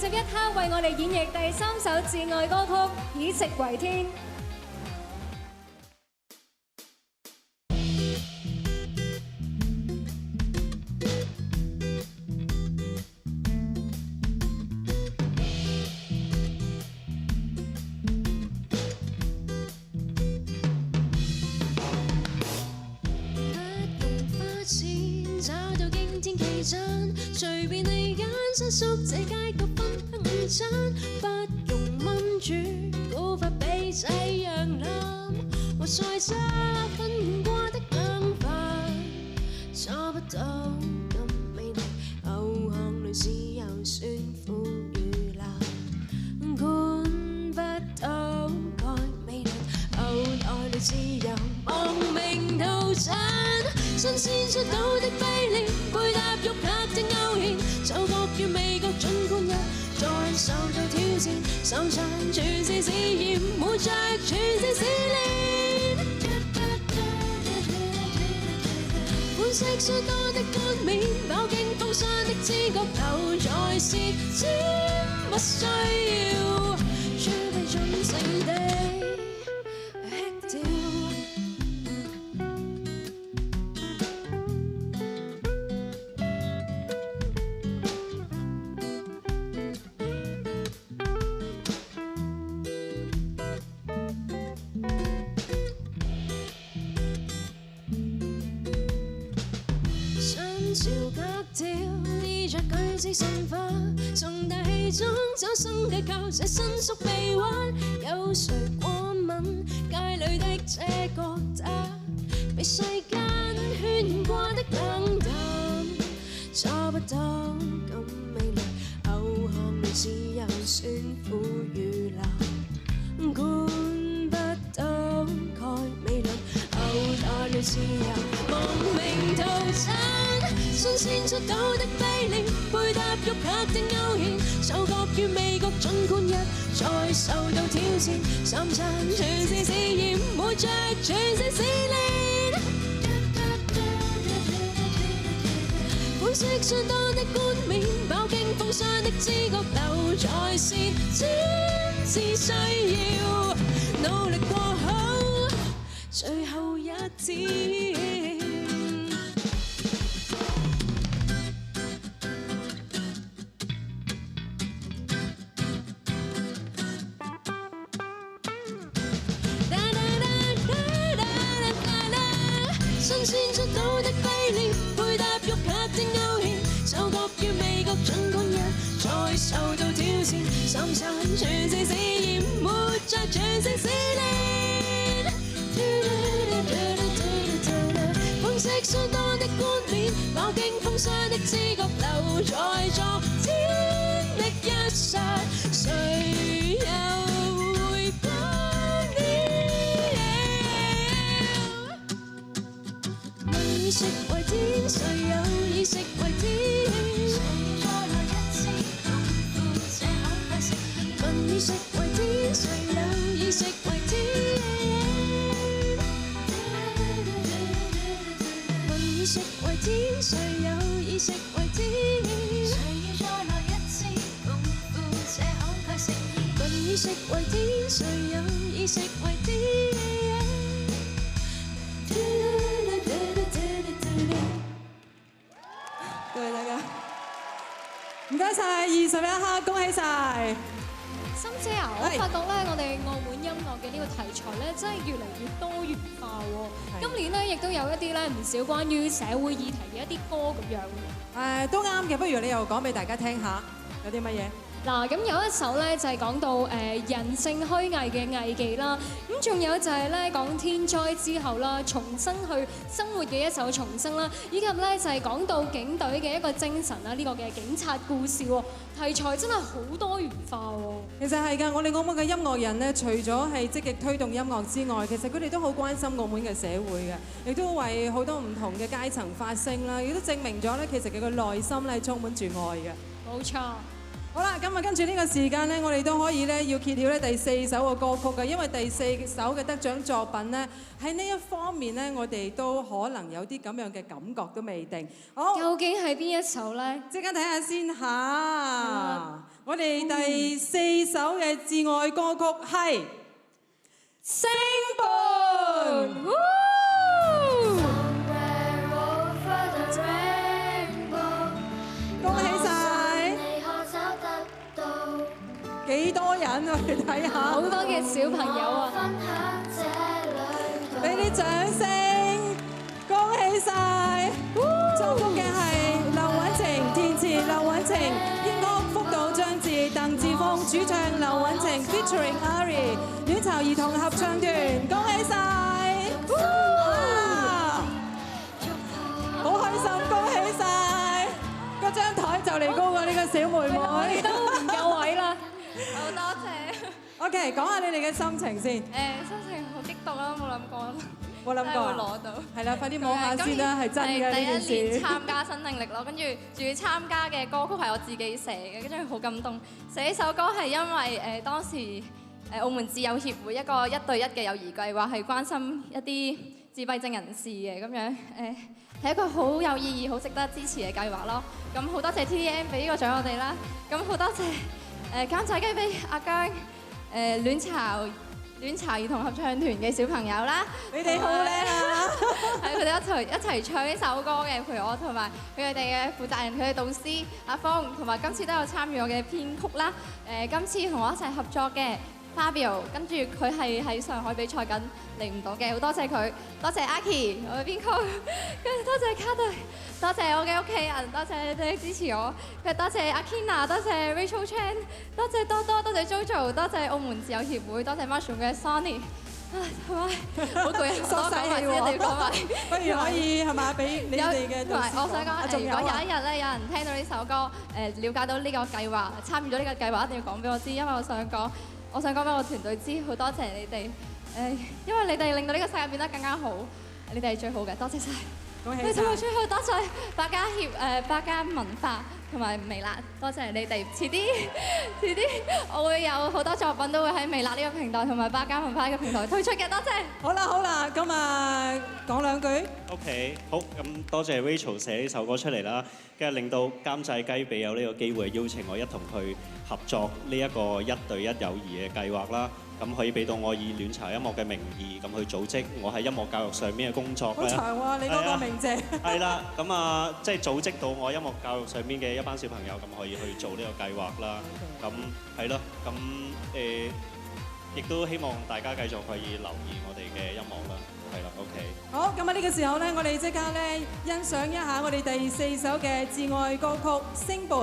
21刻為我哋演繹第3首摯愛歌曲《以食為天》。隨便你揀，伸縮這街角分享午餐，不用燜煮，古法比這樣腍，和菜汁分過的冷飯，找不到咁美麗，牛巷裏只有酸苦與辣，管不到蓋美麗，牛內裏只有亡命套餐。新鮮出到的飛廉，配搭肉客的勾芡，嗅覺與味覺盡灌入，再受到挑戰，三餐全是試驗，活着全是試煉。款式相多的冠冕，飽經風霜的知覺留在舌尖，不需要儲備盡情地吃掉。潮格調，衣着舉止神化，從大氣中找生計靠這伸縮臂彎，有誰過問街裏的這個他，被世間圈過的冷淡，找不到咁美麗，牛巷裏只有酸苦與辣，管不到蓋美林，牛袋裏只有亡命套餐。新鮮出到的飛廉，配搭肉客的勾芡，嗅覺與味覺盡灌入，再受到挑戰，三餐全是試驗，活着全是試煉。款式相多的冠冕，飽經風霜的知覺留在舌尖，只需要努力過好最後一天。新鮮出到的飛廉，配搭肉客的勾芡，嗅覺與味覺盡灌入，再受到挑戰，三餐全是試驗，活着全是試煉。款式相多的冠冕，飽經風霜的知覺留在昨天的一剎，誰又會不了？以食為天，誰有以食為天？誰再來一次共赴這口快食？問以食為天，誰有以食為天？問以食為天，誰有以食為天？誰要再來一次共赴這口快食？問以食為天，誰有以食為天？多謝大家，唔該晒21刻，恭喜晒！心姐啊，我發覺咧，我哋澳門音樂嘅呢個題材咧，真係越嚟越多元化喎。今年咧，亦都有一啲咧唔少關於社會議題嘅一啲歌咁樣。都啱嘅，不如你又講俾大家聽下，有啲乜嘢？嗱，咁有一首咧就係講到人性虛偽嘅藝伎啦，咁仲有就係咧講天災之後啦，重新去生活嘅一首重生啦，以及咧就係講到警隊嘅一個精神啦，呢個嘅警察故事喎，題材真係好多元化喎。其實係㗎，我哋澳門嘅音樂人咧，除咗係積極推動音樂之外，其實佢哋都好關心澳門嘅社會嘅，亦都為好多唔同嘅階層發聲啦，亦都證明咗咧，其實佢個內心咧充滿住愛嘅。冇錯。好啦，咁啊跟住呢個時間咧，我哋都可以咧要揭曉咧第4首嘅歌曲嘅，因為第4首嘅得獎作品咧喺呢一方面咧，我哋都可能有啲咁樣嘅感覺都未定。好，究竟係邊一首咧？即刻睇下先嚇。我哋第4首嘅至愛歌曲係《星伴》。恭喜晒！幾多人啊？你睇下，好多嘅小朋友啊！俾啲掌聲，恭喜晒！祝福嘅係劉允晴，填詞劉允晴，編曲福島張志、鄧志峰，主唱劉允晴 featuring Ari， 戀巢兒童合唱團，恭喜晒！好開心，恭喜晒！嗰張台就嚟高過呢個小妹妹，都唔夠位啦。好多謝。OK，講下你哋嘅心情先。心情好激動啦，冇諗過。冇諗過會攞到。係啦，快啲摸下先啦，係真嘅呢件第一年事。參加新定力咯，跟住仲要參加嘅歌曲係我自己寫嘅，跟住好感動。寫呢首歌係因為當時澳門自幼協會一個1對1嘅友誼計劃，係關心一啲自閉症人士嘅咁樣係一個好有意義、好值得支持嘅計劃咯。咁好多謝 TDM 俾呢個獎我哋啦，咁好多謝監製雞俾阿姜戀巢兒童合唱團嘅小朋友啦，你哋好叻啊！係佢哋一齊唱呢首歌嘅，陪我同埋佢哋嘅負責人，佢嘅導師阿峰，同埋今次都有參與我嘅編曲啦。今次同我一齊合作嘅 Fabio， 跟住佢係喺上海比賽緊，嚟唔到嘅，好多謝佢，多謝 Aki 我嘅編曲，跟住多謝卡特，多謝我嘅屋企人，多謝你哋支持我，跟住多謝阿 Kina， 多謝 Rachel Chan， 多謝多多，多謝 JoJo， 多謝澳門自由協會，多謝 Marshall 嘅 Sonny。係咪？好攰啊！索晒氣喎，一定要講埋。不如可以係嘛？俾你哋嘅導師我想講，如果有一日咧，有人聽到呢首歌，了解到呢個計劃，參與咗呢個計劃，一定要講俾我知，因為我想講俾我團隊知，好多謝你哋。因為你哋令到呢個世界變得更加好，你哋係最好嘅，多謝晒。恭喜最後多謝百家文化同埋微辣，多謝你哋。遲啲我會有好多作品都會喺微辣呢個平台同埋百家文化呢個平台推出嘅，多謝。好啦，咁啊講兩句。OK， 好，咁多謝 Rachel 寫呢首歌出嚟啦，跟住令到監製雞髀有呢個機會邀請我一同去合作呢一個1對1友誼嘅計劃啦。咁可以俾到我以戀巢音樂嘅名義咁去組織我喺音樂教育上面嘅工作咧。好長喎，你嗰個名字。係啦，咁啊，即係組織到我音樂教育上面嘅一班小朋友，咁可以去做呢個計劃啦。咁係咯，咁亦都希望大家繼續可以留意我哋嘅音樂啦。係啦 ，OK。好，咁啊呢個時候咧，我哋即刻咧欣賞一下我哋第4首嘅至愛歌曲《星伴》。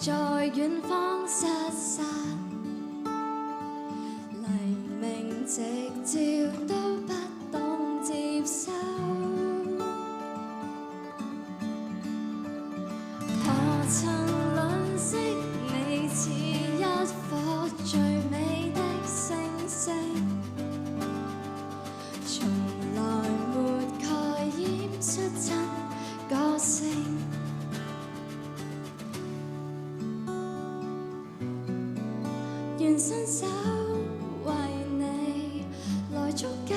在遠方失散，黎明夕照都不懂接受，何曾吝嗇你似一顆最美的星星，從來沒蓋掩出真個性。願伸手為你來捉緊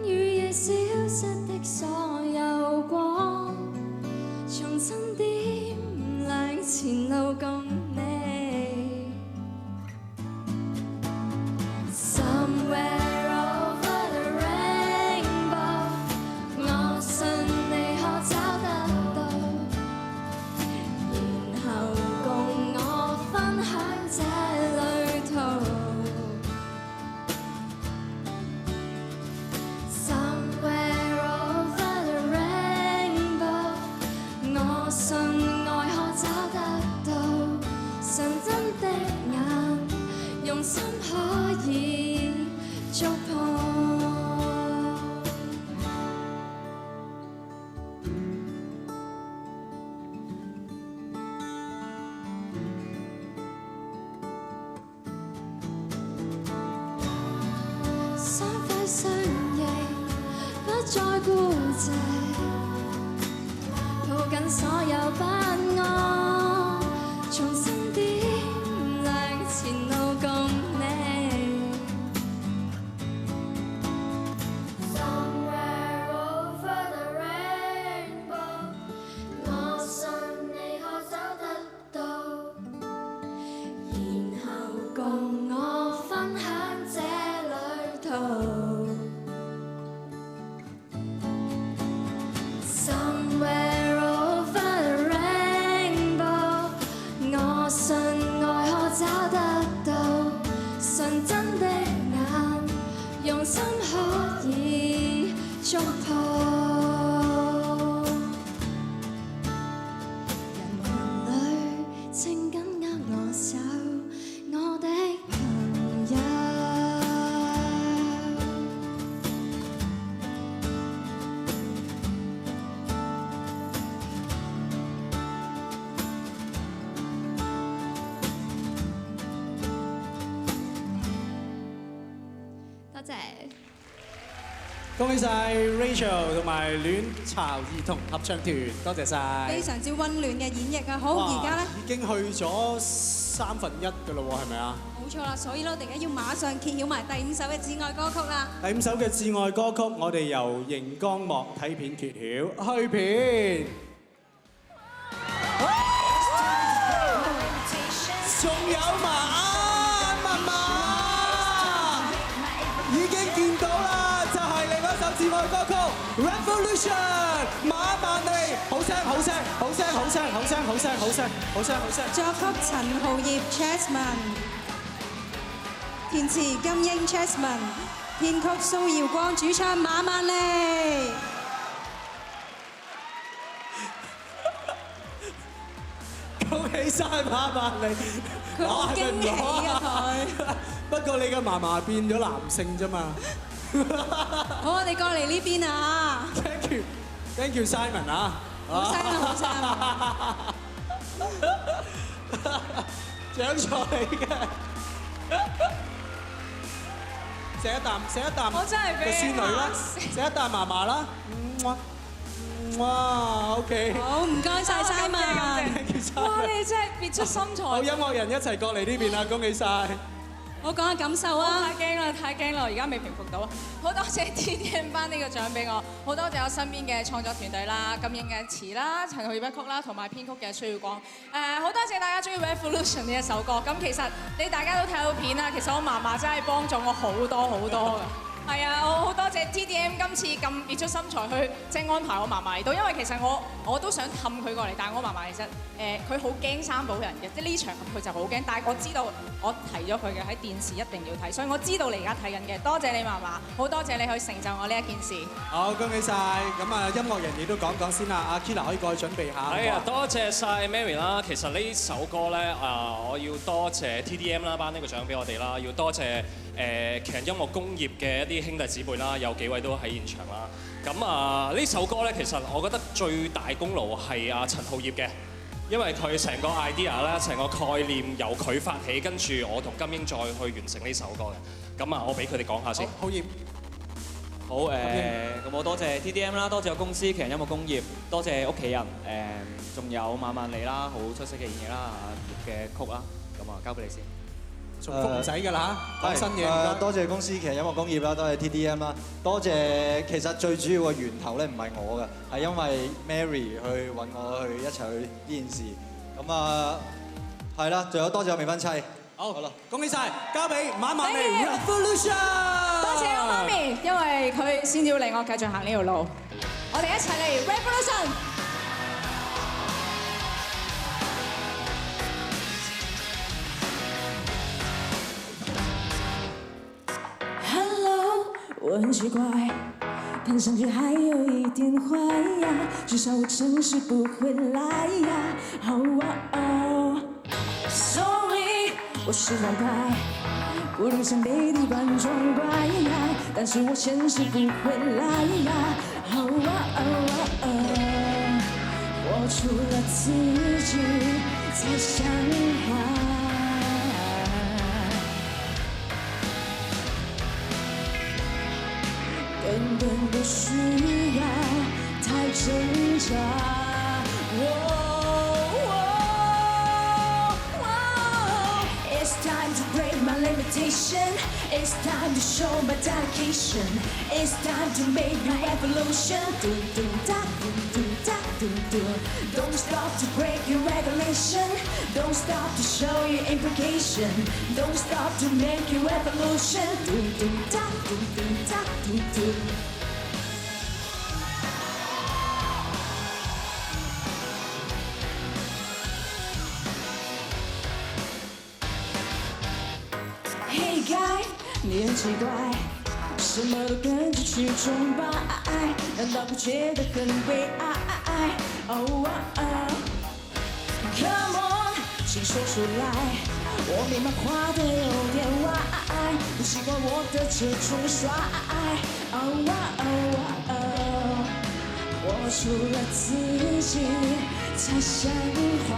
雨夜消失的所有光，重新點亮前路共你。Somewhere over the rainbow， 我信你可找得到，然後共我分享這旅途。Somewhere over the rainbow， 我信愛可找得到，純真的眼，用心可以觸碰。相輝相映，不再孤寂，抱緊所有不安，重新點亮真的眼，用心可以觸碰。人群裏正緊握我手，我的朋友。多謝。恭喜晒 Rachel 同埋戀巢兒童合唱團，多謝晒。非常之温暖嘅演繹啊！好，哇而家咧已經去咗1/3㗎啦喎，係咪啊？冇錯啦，所以咧，我哋而家要馬上揭曉埋第5首嘅摯愛歌曲啦。第5首嘅摯愛歌曲，我哋由熒光幕睇片揭曉，去片。仲有媽媽，已經見到啦，就係另一首摯愛歌曲《Revolution》，馬曼尼，好聲好聲好聲好聲好聲好聲好聲好聲好聲。作曲陳浩業 Chessman， 填詞金英 Chessman， 編曲蘇耀光，主唱馬曼尼。恭喜晒馬曼尼，佢好驚喜啊佢。不過你嘅嫲嫲變咗男性啫嘛。好，我哋過嚟呢邊啊！ Thank you Simon 啊！好聲啊，好聲啊！獎座你嘅，食一啖，食一啖。我真係俾個孫女啦，食一啖嫲嫲啦。哇，OK。好，唔該晒 Simon。哇！你真係別出心裁。好，音樂人一齊過嚟呢邊啦，恭喜晒！我講下感受啊！太驚啦，太驚啦！我而家未平復到。好多謝 TDM 頒呢個獎俾我，好多謝我身邊嘅創作團隊啦、金英嘅詞啦、陳浩業曲啦，同埋編曲嘅蘇耀光。好多謝大家中意 Revolution 呢一首歌。咁其實你大家都睇到片啦，其實我嫲嫲真係幫咗我好多好多㗎。係啊，我好多謝 TDM 今次咁別出心裁去即係安排我嫲嫲嚟到，因為其實我都想氹佢過嚟，但係我嫲嫲其實佢好驚三寶人嘅，即係呢場佢就好驚，但係我知道我提咗佢嘅喺電視一定要睇，所以我知道你而家睇緊嘅，多謝你嫲嫲，好多謝你去成就我呢一件事。好，恭喜晒！咁啊，音樂人亦都講講先啦，阿 Kila 可以過去準備下。係啊，多謝晒 Mary 啦。其實呢首歌咧我要多謝 TDM 啦，頒呢個獎俾我哋啦，要多謝其實音樂工業嘅一啲兄弟姊妹啦，有幾位都喺現場啦。咁呢首歌咧，其實我覺得最大功勞係阿陳浩業嘅，因為佢成個 idea 咧，成個概念由佢發起，跟住我同金英再去完成呢首歌嘅。咁我俾佢哋講下先。浩業。好咁我多謝 TDM 啦，多謝我公司奇人音樂工業，多謝屋企人仲有馬曼尼啦，好出色嘅演繹啦，葉嘅曲啦，咁交俾你先。重複唔使㗎啦嚇，講新嘢。多謝公司奇人音樂工業啦，多謝 TDM 啦，多謝其實最主要嘅源頭咧唔係我嘅，係因為 Mary 去揾我去一齊去呢件事。咁係啦，仲有多謝我未婚妻。好啦，恭喜晒，交俾馬曼尼 Revolution。多謝我媽咪，因為佢先要令我繼續行呢條路。我哋一齊嚟 Revolution。我很奇怪，看上去还有一点坏呀，至少我诚实不会来呀。Sorry， 我是反派，不能像背地扮装乖呀，但是我诚实不会来呀。我除了自己才伤害。根本不需要太挣扎。It's time to break my limitation. It's time to show my dedication. It's time to make a revolution. Do do da do do da do do. Don't stop to break your regulation. Don't stop to show your implication. Don't stop to make your revolution. Do do da do do da do do. Hey guy, 你很奇怪，什么都跟着去崇拜，难道不觉得很悲哀？Oh come on， 请说出来，我明白话的有点歪，不习惯我的这种帅。我除了自己才像话。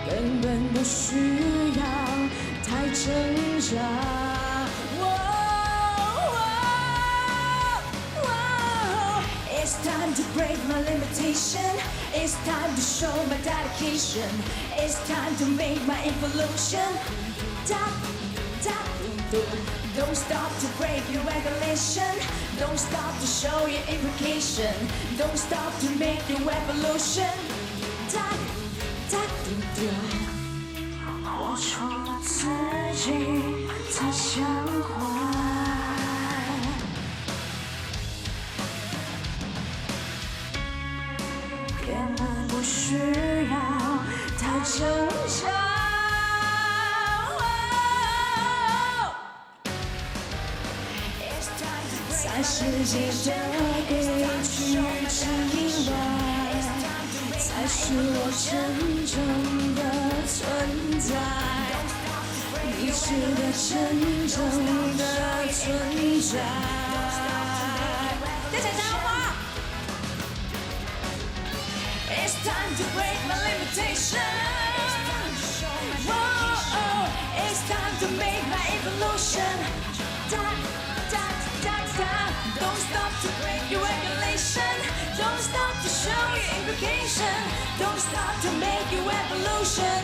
根本不需要太挣扎。It's time to break my limitation. It's time to show my dedication. It's time to make my evolution. Don't stop to break your regulation. Don't stop to show your implication. Don't stop to make your evolution. 我除了自己才像话。根本不需要太挣扎。在世界的悲剧之以外，才是我真正的存在，你是个真正的存在。大家讲话。It's time to break my limitation. Whoa, it's time to make my evolution. Don't stop to break your regulation. Don't stop to show your implication. Don't stop to make your evolution.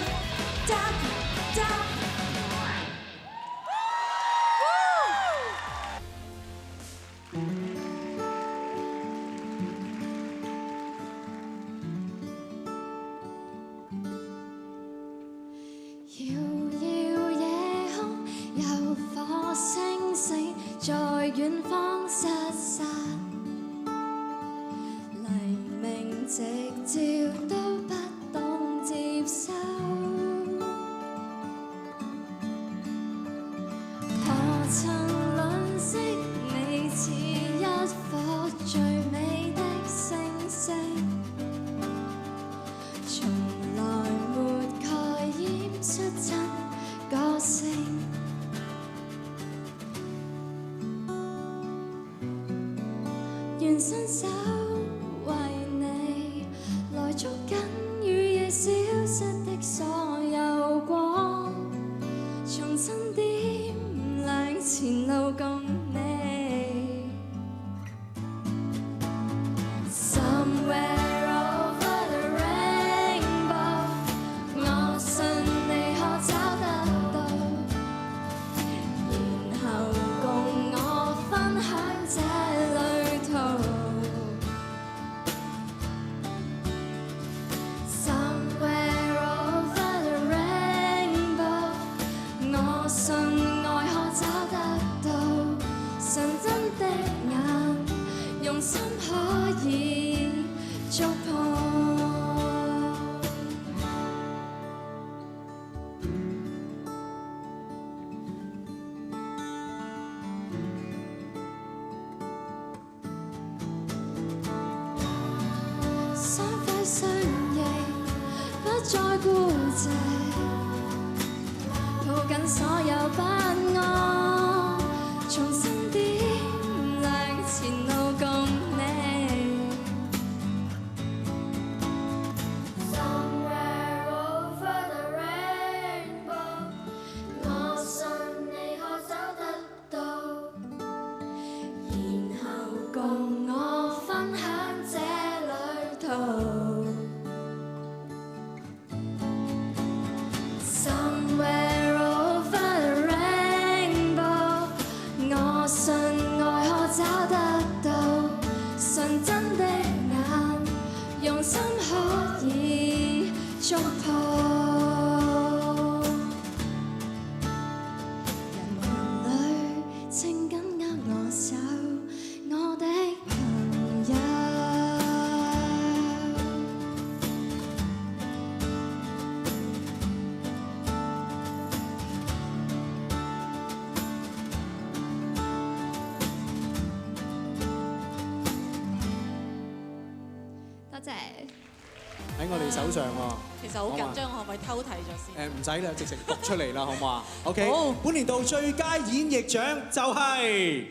我哋手上喎。其實好緊張，我可唔可以偷睇咗先？唔使啦，直情讀出嚟啦，好唔好啊？OK，好本年度最佳演繹獎就係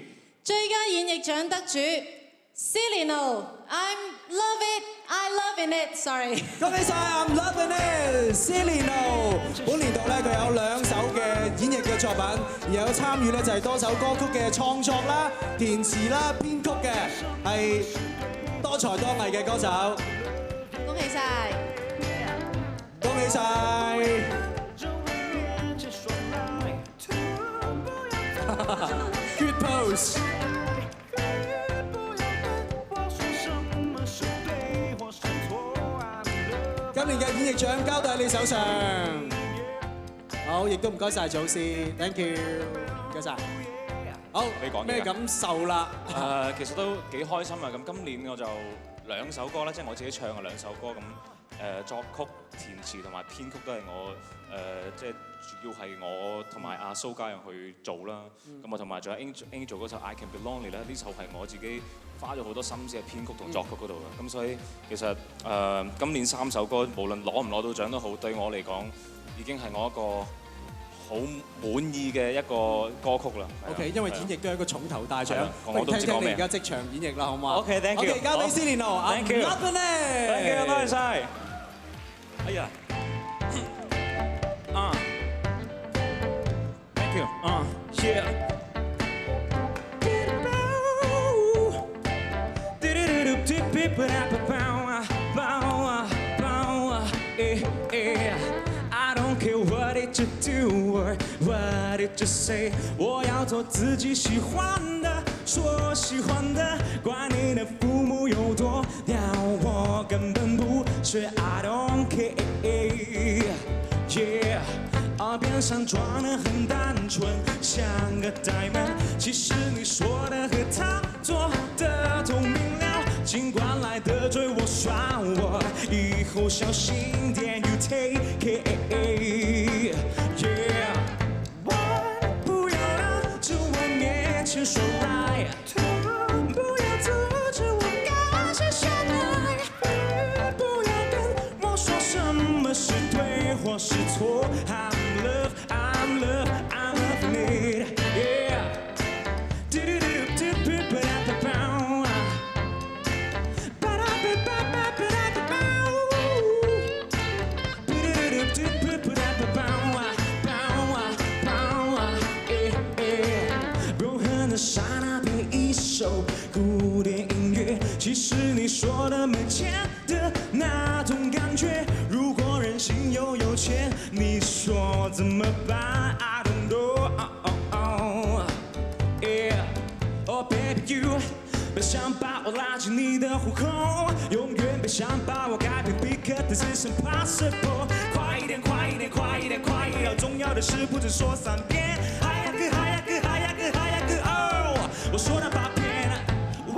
最佳演繹獎得主 Celino，I'm love it，I loving it，sorry。恭喜晒 I'm loving it，Celino。本年度咧佢有2首嘅演繹嘅作品，而有參與咧就係多首歌曲嘅創作啦、填詞啦、編曲嘅，係多才多藝嘅歌手。恭喜晒！恭喜晒！Good pose。今年嘅演繹獎交到喺你手上。好，亦都唔該晒祖師 ，thank you， 唔該晒。好，咩感受啦？其實都幾開心啊！咁今年我就2首歌啦，即係我自己唱嘅2首歌咁。作曲、填詞同埋編曲都係我即係主要係我同埋阿蘇家陽去做啦。咁我同埋仲有 Angel 嗰首 I Can Be Lonely 咧，呢首係我自己花咗好多心思喺編曲同作曲嗰度嘅。咁所以其實今年3首歌，無論攞唔攞到獎都好，對我嚟講已經係我一個好滿意嘅一個歌曲啦。OK， 因為演繹都係一個重頭大獎，我都唔知講咩。而家即場演繹啦，好唔好 ？OK，thank you。OK， 交俾 Celino，Thank you，loving it，Thank you， 多謝晒。哎呀，Thank you， yeah。I don't care what did you do or what did you say， 我要做自己喜歡的，說喜歡的，管你的父母有多屌，我根本不是 I don't care， yeah。邊上裝得很單純，像個 diamond， 其實你說的和他做的都明了，盡管來得罪我耍我，以後小心點 ，you take it，yeah。不要讓着我面前說來，不要阻止我感謝相愛，不要跟我說什麼是對或是錯。I'm loving it, yeah. Bro 和的剎那變一首古典音樂，其實你說的沒錢的那種感覺，如果人心又有錢，你說怎麼辦 ？I don't know， yeah。Oh baby you， 別想把我拉進你的虎口，永遠別想把我改變 ，because this is impossible。快一點，快一點，快一點，快一點，重要的事不止說3遍。嗨呀哥，嗨呀哥，嗨呀哥，嗨呀哥，哦，我說了8遍，我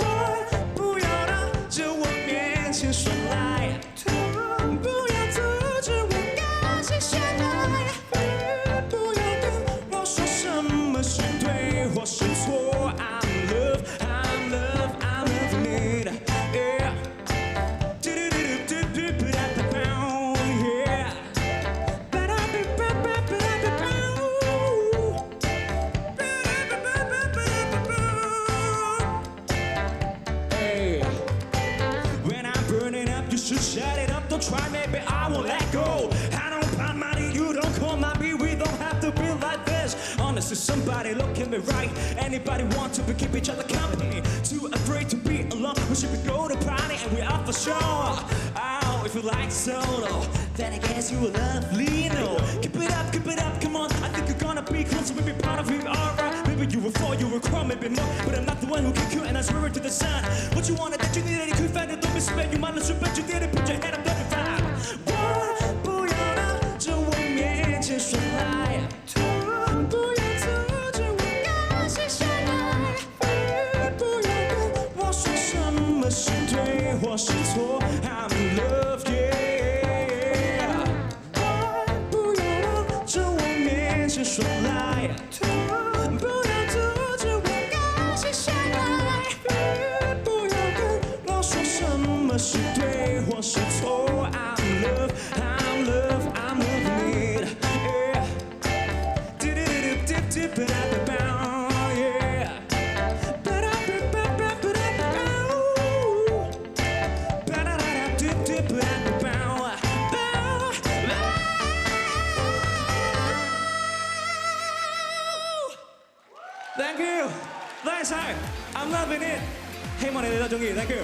不要讓着我面前說來。不要阻止我感謝相愛，不要跟我說什麼是對或是錯。I'm loving it， yeah。When I'm burning up, you should shut it up. Don't try, maybe I won't let go. I don't find money, you don't call my beat. We don't have to be like this. Honestly, somebody look at me right. Anybody want to keep each other company? Too afraid to be alone. We should be go to party and we are for sure. Oh, if you like solo, then I guess you will love Lino. Keep it up, come on. I think you're gonna be close, we'll be part of it, alright. Maybe you were 4, you were crawl, maybe more. But I'm not the one who kick you and I swear it to the sun. What you wanted, that you needed, you could find it. Don't be spent, you might not should, but you did it. Put your head up, 35. 我不要讓着我面前說來，不要阻止我感謝相愛，不要跟我說什麼是對或是錯。I'm in love, yeah。不要讓着我面前說來，不要阻止我感謝相愛，不要跟我說什麼是對或是錯。晒，I'm loving it，希望你哋都中意，thank you。